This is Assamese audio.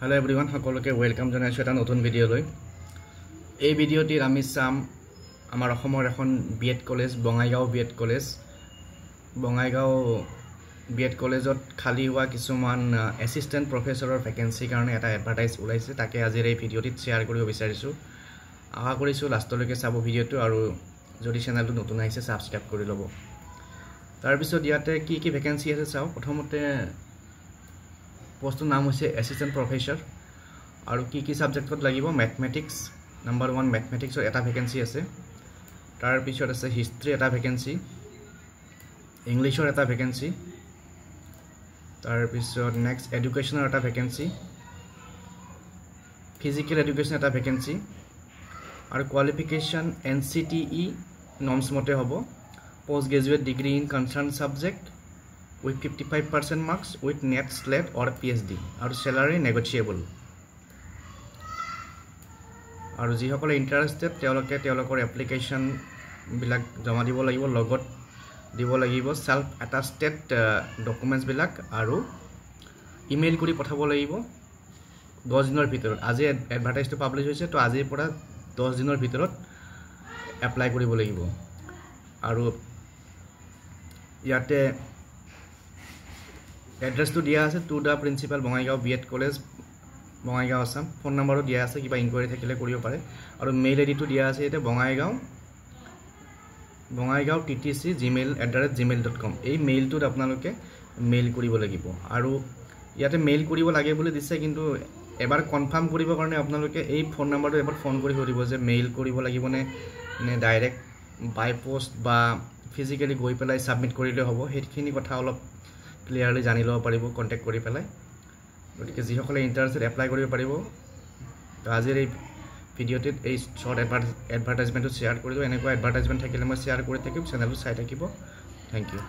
Hello everyone, সকলোকে ওয়েলকাম জনাইছো এটা নতুন ভিডিওলৈ। এই ভিডিওটিত আমি চাম আমাৰ অসমৰ এখন BEd college Bongaigaon BEd college. Bongaigaon BEd কলেজত খালি হোৱা কিছুমান এসিস্ট্যান্ট প্ৰফেসৰৰ ভ্যাকেন্সি কাৰণে এটা এডভাৰটাইজ ওলাইছে, তাকে আজিৰ এই ভিডিওটিত শেয়াৰ কৰিব বিচাৰিছো। আশা কৰিছো লাষ্টলৈকে চাব ভিডিওটো আৰু যদি চেনেলটো নতুন আহিছে সাবস্ক্ৰাইব কৰি ল'ব। তাৰ পিছত ইয়াতে কি কি ভ্যাকেন্সি আছে চাও। প্ৰথমতে পোষ্টৰ নাম হৈছে এসিস্ট্যান্ট প্ৰফেসৰ আৰু কি কি সাবজেক্টত লাগিব। ম্যাথমেটিক্স নাম্বাৰ 1 ম্যাথমেটিক্সৰ এটা ভ্যাকেন্সি আছে। তাৰ পিছত আছে হিষ্ট্ৰি এটা ভ্যাকেন্সি, ইংলিছৰ এটা ভ্যাকেন্সি, তাৰ পিছত নেক্সট এডুকেশনৰ এটা ভ্যাকেন্সি, ফিজিক্যাল এডুকেশন এটা ভ্যাকেন্সি আৰু কোৱালিফিকেশন NCTE নৰ্মস মতে হ'ব। Post graduate degree in concern subject with 55% marks with net SLET or PhD আৰু salary negotiable। আৰু যিসকলে ইন্টাৰেস্টেড তেওঁলোকৰ এপ্লিকেশন বিলাক জমা দিব লাগিব, লগত দিব লাগিব সেলফ অ্যাটাস্টেড ডকুমেন্টস বিলাক আৰু ইমেইল কৰি পঠাব লাগিব 10 দিনৰ ভিতৰত। আজি এডভাৰটাইজটো পাবলিশ হৈছে, তো আজিৰ পৰা 10 দিনৰ ভিতৰত এপ্লাই কৰিব লাগিব। আৰু ইয়াতে এড্ৰেছটো দিয়া আছে to the principal Bongaigaon BEd college Bongaigaon Assam. Phone নম্বৰো দিয়া আছে, কিবা ইনকুৱাৰী থাকিলে কৰিব পাৰে। আৰু মেইল আইডিটো দিয়া আছে এটা বঙাইগাঁও ttc@gmail.com। এই মেইলটোত আপোনালোকে মেইল কৰিব লাগিব। আৰু ইয়াতে মেইল কৰিব লাগে বুলি দিছে, কিন্তু এবাৰ কনফাৰ্ম কৰিবৰ কাৰণে আপোনালোকে এই ফোন নম্বৰটো এবাৰ ফোন কৰি সুধিব যে মেইল কৰিব লাগিব নে ডাইৰেক্ট বাই পোষ্ট বা ফিজিক্যালি গৈ পেলাই সাবমিট কৰিলে হ'ব। সেইখিনি কথা অলপ ক্লিয়াৰলি জানি ল'ব পাৰিব কন্টেক্ট কৰি পেলাই। গতিকে যিসকলে ইন্টাৰেস্টেড এপ্লাই কৰিব পাৰিব। তো আজিৰ এই ভিডিওটিত এই শৰ্ট এডভাৰটাইজমেন্টটো শেয়াৰ কৰিলোঁ। এনেকুৱা এডভাৰটাইজমেন্ট থাকিলে মই শেয়াৰ কৰি থাকিম, চেনেলটো চাই থাকিব। Thank U.